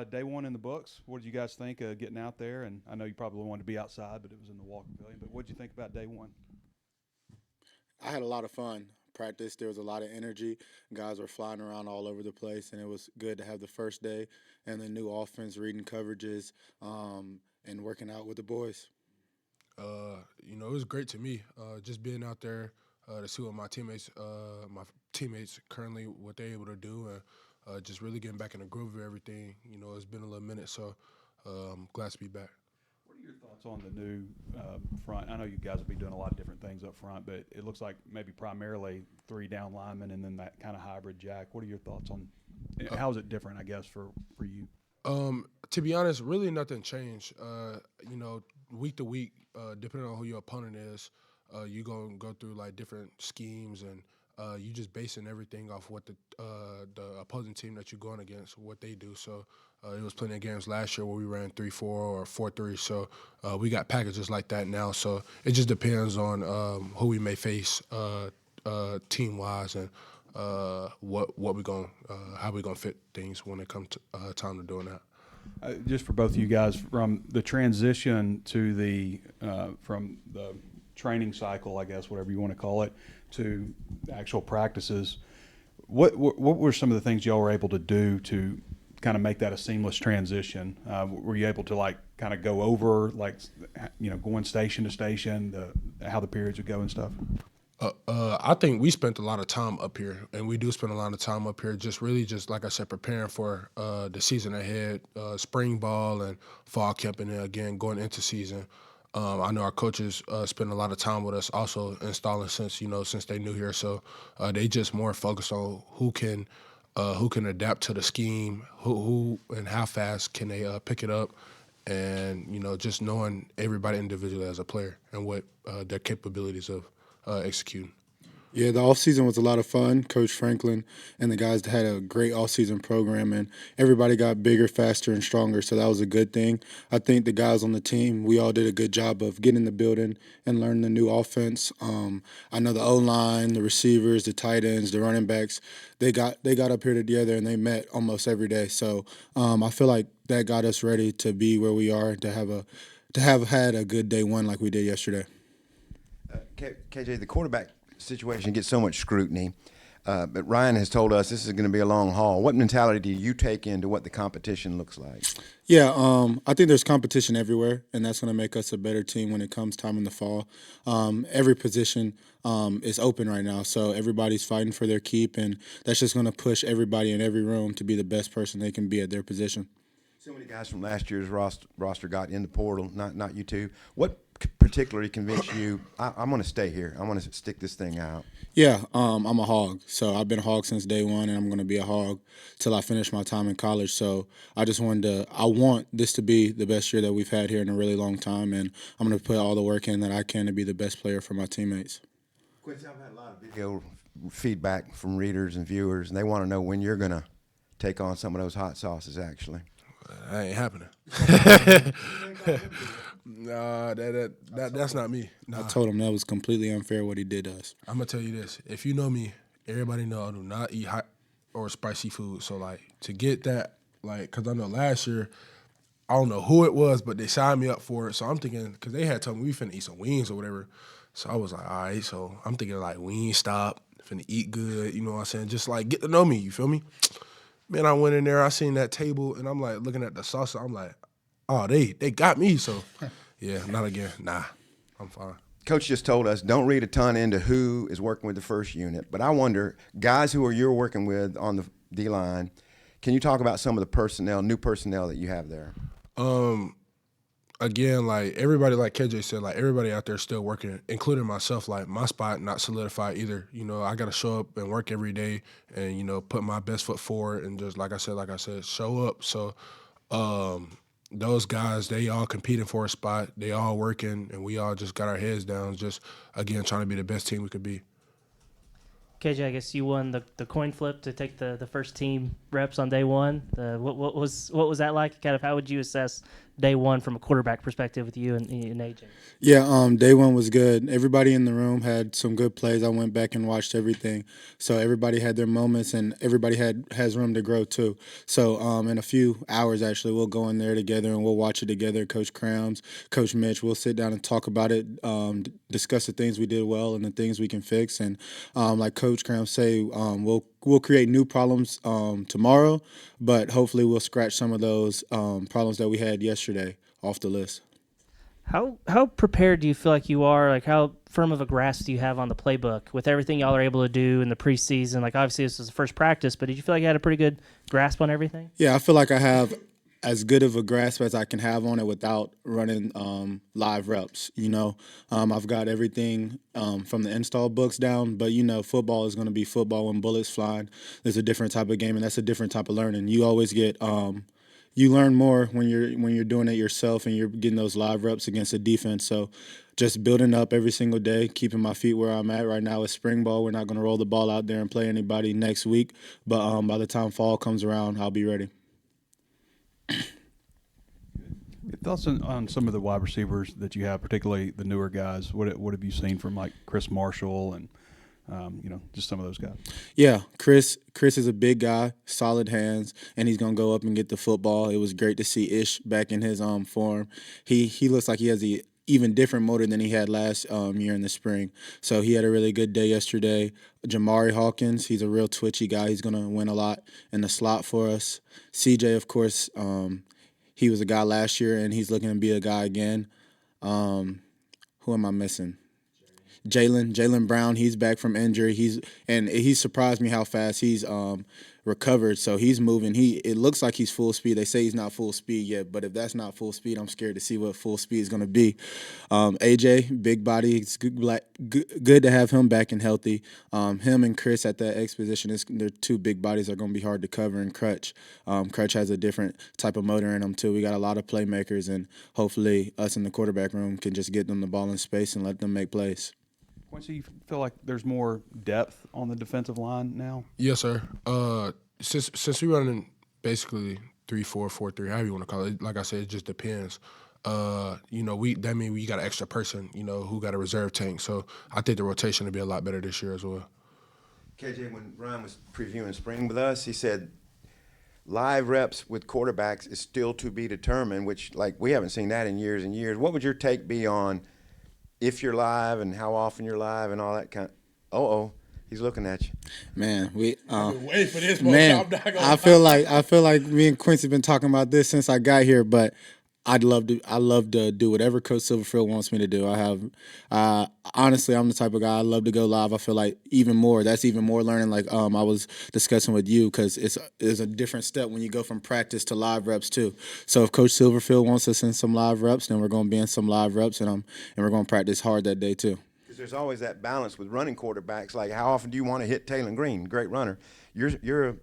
Day one in the books. What did you guys think of getting out there? And I know you probably wanted to be outside, but it was in the Walker Pavilion. But what did you think about day one? I had a lot of fun. Practice, there was a lot of energy. Guys were flying around all over the place, and it was good to have the first day and the new offense, reading coverages, and working out with the boys. It was great to me. Just being out there to see what my teammates currently what they're able to do, and just really getting back in the groove of everything. It's been a little minute, so I'm glad to be back. What are your thoughts on the new front? I know you guys will be doing a lot of different things up front, but it looks like maybe primarily 3 down linemen and then that kind of hybrid jack. What are your thoughts on how is it different, I guess, for you? To be honest, really nothing changed. Week to week, depending on who your opponent is, you gonna go through like different schemes, and you just basing everything off what the opposing team that you're going against, what they do. So it was plenty of games last year where we ran 3-4 or 4-3. So we got packages like that now. So it just depends on who we may face team wise, and what we going how we gonna fit things when it comes to time to doing that. Just for both of you guys, from the transition to the from the training cycle, I guess, whatever you want to call it, to actual practices, what were some of the things y'all were able to do to kind of make that a seamless transition? Were you able to like kind of go over going station to station, how the periods would go and stuff? I think we spent a lot of time up here, and we do spend a lot of time up here just like I said, preparing for the season ahead, spring ball and fall camp, and then again going into season. I know our coaches spend a lot of time with us also installing since they new here, so they just more focused on who can adapt to the scheme, who and how fast can they pick it up, and just knowing everybody individually as a player and what their capabilities of executing. Yeah, the offseason was a lot of fun. Coach Franklin and the guys had a great offseason program, and everybody got bigger, faster, and stronger, so that was a good thing. I think the guys on the team, we all did a good job of getting in the building and learning the new offense. I know the O-line, the receivers, the tight ends, the running backs, they got up here together, and they met almost every day. So I feel like that got us ready to be where we are, to have had a good day one like we did yesterday. KJ, the quarterback situation gets so much scrutiny, but Ryan has told us this is going to be a long haul. What mentality do you take into what the competition looks like? Yeah, I think there's competition everywhere, and that's going to make us a better team when it comes time in the fall. Every position is open right now, so everybody's fighting for their keep, and that's just going to push everybody in every room to be the best person they can be at their position. So many guys from last year's roster got in the portal, not you two. What particularly convinced you, I'm going to stay here, I want to stick this thing out? Yeah, I'm a hog. So I've been a hog since day one, and I'm going to be a hog till I finish my time in college. So I want this to be the best year that we've had here in a really long time, and I'm going to put all the work in that I can to be the best player for my teammates. Quincy, I've had a lot of video feedback from readers and viewers, and they want to know when you're going to take on some of those hot sauces, actually. That ain't happening. Nah, that's not me. Nah. I told him that was completely unfair what he did to us. I'm gonna tell you this: if you know me, everybody know I do not eat hot or spicy food. So like to get that, cause I know last year, I don't know who it was, but they signed me up for it. So I'm thinking, cause they had told me we finna eat some wings or whatever. So I was like, all right. So I'm thinking like Wingstop, finna eat good. You know what I'm saying? Just like get to know me. You feel me? Man, I went in there, I seen that table, and I'm like looking at the salsa. I'm like, oh, they got me. So, yeah, not again. Nah, I'm fine. Coach just told us don't read a ton into who is working with the first unit, but I wonder, guys who you're working with on the D-line, can you talk about some of the new personnel that you have there? Again, like everybody, like KJ said, like everybody out there still working, including myself. Like my spot not solidified either. I got to show up and work every day, and put my best foot forward, and just like I said, show up. So, those guys, they all competing for a spot. They all working, and we all just got our heads down, just again trying to be the best team we could be. KJ, I guess you won the coin flip to take the first team reps on day one. What was that like? Kind of how would you assess day one from a quarterback perspective with you and AJ? Yeah, day one was good. Everybody in the room had some good plays. I went back and watched everything, so everybody had their moments, and everybody has room to grow too. So in a few hours, actually, we'll go in there together and we'll watch it together. Coach Crams, Coach Mitch, we'll sit down and talk about it, discuss the things we did well and the things we can fix. And like Coach Crams say, we'll create new problems tomorrow, but hopefully we'll scratch some of those problems that we had yesterday off the list. How prepared do you feel like you are? Like, how firm of a grasp do you have on the playbook with everything y'all are able to do in the preseason? Like, obviously this is the first practice, but did you feel like you had a pretty good grasp on everything? Yeah, I feel like I have as good of a grasp as I can have on it without running live reps. I've got everything from the install books down, but football is going to be football when bullets flying. There's a different type of game, and that's a different type of learning. You always get you learn more when you're doing it yourself and you're getting those live reps against a defense. So just building up every single day, keeping my feet where I'm at right now is spring ball. We're not going to roll the ball out there and play anybody next week, but by the time fall comes around, I'll be ready. Thoughts on some of the wide receivers that you have, particularly the newer guys? What have you seen from like Chris Marshall and just some of those guys? Yeah, Chris is a big guy, solid hands, and he's gonna go up and get the football. It was great to see Ish back in his form. He looks like he has a even different motor than he had last year in the spring. So he had a really good day yesterday. Jamari Hawkins, he's a real twitchy guy. He's gonna win a lot in the slot for us. CJ, of course, he was a guy last year, and he's looking to be a guy again. Who am I missing? Jalen Brown, he's back from injury. He surprised me how fast he's recovered. So he's moving. It looks like he's full speed. They say he's not full speed yet, but if that's not full speed, I'm scared to see what full speed is going to be. AJ, big body, it's good to have him back and healthy. Him and Chris at that X position, they're two big bodies that are going to be hard to cover. And Crutch has a different type of motor in him too. We got a lot of playmakers, and hopefully us in the quarterback room can just get them the ball in space and let them make plays. Quincy, you feel like there's more depth on the defensive line now? Yes, sir. Since we running basically 3-4, 4-3, however you want to call it, like I said, it just depends. That means we got an extra person, who got a reserve tank. So I think the rotation will be a lot better this year as well. KJ, when Ryan was previewing spring with us, he said live reps with quarterbacks is still to be determined, which we haven't seen that in years and years. What would your take be on if you're live and how often you're live and all that kind of he's looking at you. Man, wait for this I feel like me and Quincy been talking about this since I got here, but I love to do whatever Coach Silverfield wants me to do. Honestly, I'm the type of guy I love to go live. I feel like that's even more learning. Like I was discussing with you, because it's a different step when you go from practice to live reps too. So if Coach Silverfield wants us in some live reps, then we're going to be in some live reps, and we're going to practice hard that day too. Because there's always that balance with running quarterbacks. Like, how often do you want to hit Taylor Green? Great runner. You're a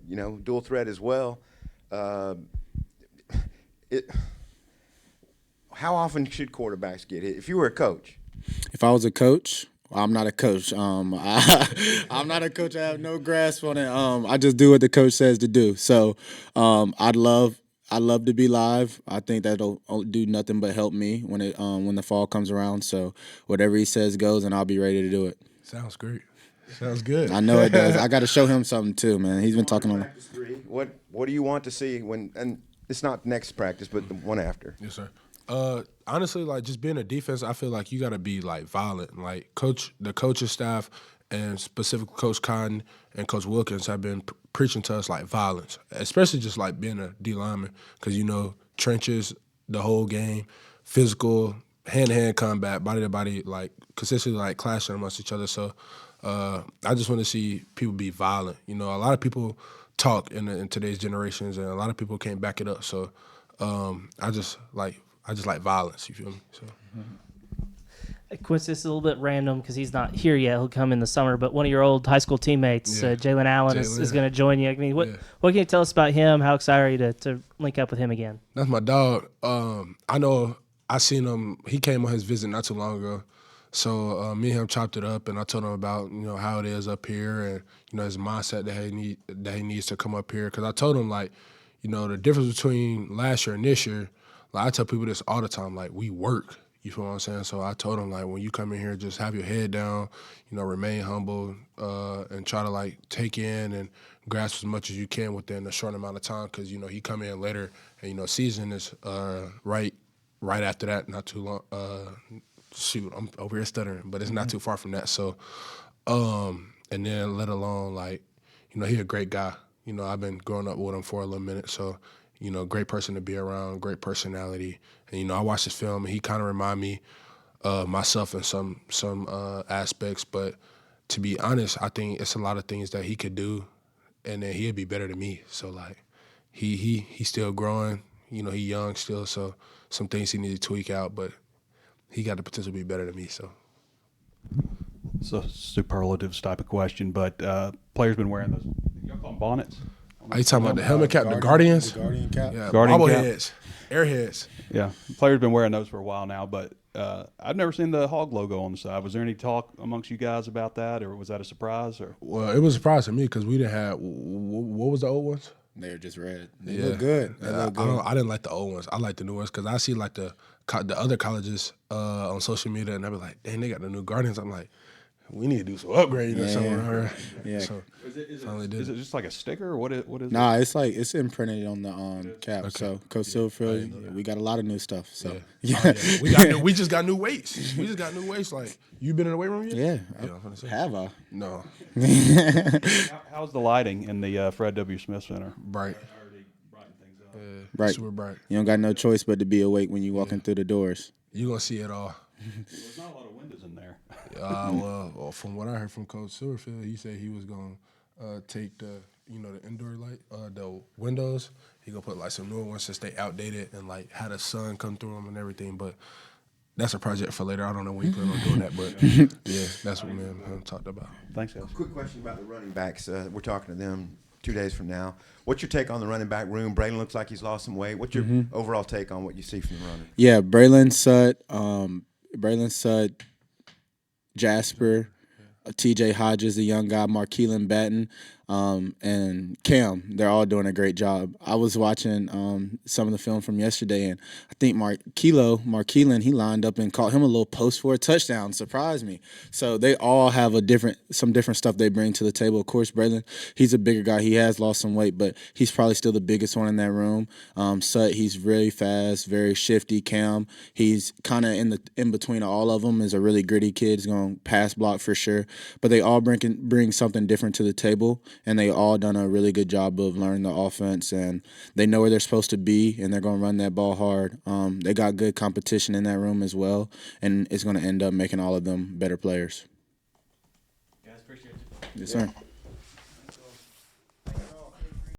dual threat as well. How often should quarterbacks get hit? If you were a coach. If I was a coach, I'm not a coach. I'm not a coach. I have no grasp on it. I just do what the coach says to do. So I'd love to be live. I think that'll do nothing but help me when the fall comes around. So whatever he says goes, and I'll be ready to do it. Sounds great. Sounds good. I know it does. I got to show him something too, man. He's been talking on. Practice 3. What do you want to see and it's not next practice, but the one after? Yes, sir. Honestly, just being a defense, I feel like you got to be violent. The coaching staff, and specifically Coach Cotton and Coach Wilkins have been preaching to us violence, especially just being a D lineman, because trenches the whole game, physical, hand-to-hand combat, body-to-body, consistently clashing amongst each other. So I just want to see people be violent. A lot of people talk in today's generations, and a lot of people can't back it up. So I just like violence, you feel me? So. Quincy, this is a little bit random because he's not here yet. He'll come in the summer. But one of your old high school teammates, Jalen Allen, is going to join you. I mean, what can you tell us about him? How excited are you to link up with him again? That's my dog. I know I seen him. He came on his visit not too long ago. So me and him chopped it up, and I told him about how it is up here, and his mindset that he needs to come up here. Because I told him the difference between last year and this year. Like, I tell people this all the time, like, we work. You feel what I'm saying? So I told him, like, when you come in here, just have your head down, remain humble, and try to, like, take in and grasp as much as you can within a short amount of time, because, he come in later, and, season is right after that, not too long. Shoot, I'm over here stuttering, but it's not too far from that. So, and then let alone, like, he a great guy. I've been growing up with him for a little minute, so, great person to be around, great personality. And, I watched his film, and he kind of remind me of myself in some aspects. But to be honest, I think it's a lot of things that he could do, and then he'd be better than me. So, like, he's still growing. He young still, so some things he need to tweak out, but he got the potential to be better than me. So. It's a superlatives type of question, but players been wearing those. Y'all call them bonnets? Are you talking about the helmet cap, the Guardians? The Guardian cap. Yeah, Guardian cap. bobbleheads, airheads. Yeah, players been wearing those for a while now, but I've never seen the hog logo on the side. Was there any talk amongst you guys about that, or was that a surprise? Or Well, it was a surprise to me because we didn't have. What was the old ones? They're just red. They look good. They look good. I didn't like the old ones. I like the new ones because I see like the other colleges on social media, and they be like, "Dang, they got the new Guardians." I'm like, we need to do some upgrading or something. Yeah. So, is it just like a sticker, or what is Nah, it's like it's imprinted on the cap. Okay. So Coach Silverfield, we got a lot of new stuff. So yeah. We just got new weights. We just got new weights. Like, you been in the weight room yet? yeah, I'm gonna say. have I? No. How's the lighting in the Fred W. Smith Center? Bright. Already brighten things up. Right. Super bright. You don't got no choice but to be awake when you walking through the doors. You gonna see it all. There's not a lot of windows in there. Well, from what I heard from Coach Silverfield, he said he was gonna take the the indoor light, the windows. He gonna put like some newer ones since they outdated and like had the sun come through them and everything. But that's a project for later. I don't know when you plan on doing that, but yeah, that's what me and him talked about. Thanks, guys. Quick question about the running backs. We're talking to them 2 days from now. What's your take on the running back room? Braylon looks like he's lost some weight. What's your overall take on what you see from the running? Yeah, Braylon Sut, Jasper, T.J. Hodges, the young guy, Markeelan Batten, and Cam. They're all doing a great job. I was watching some of the film from yesterday, and I think Markeelan, he lined up and caught him a little post for a touchdown. Surprised me. So they all have some different stuff they bring to the table. Of course, Braylon, he's a bigger guy. He has lost some weight, but he's probably still the biggest one in that room. Sut, he's very fast, very shifty. Cam, he's kind of in between all of them. Is a really gritty kid. He's going to pass block for sure. But they all bring something different to the table. And they all done a really good job of learning the offense, and they know where they're supposed to be, and they're going to run that ball hard. They got good competition in that room as well, and it's going to end up making all of them better players. Guys, appreciate you. Yes, sir.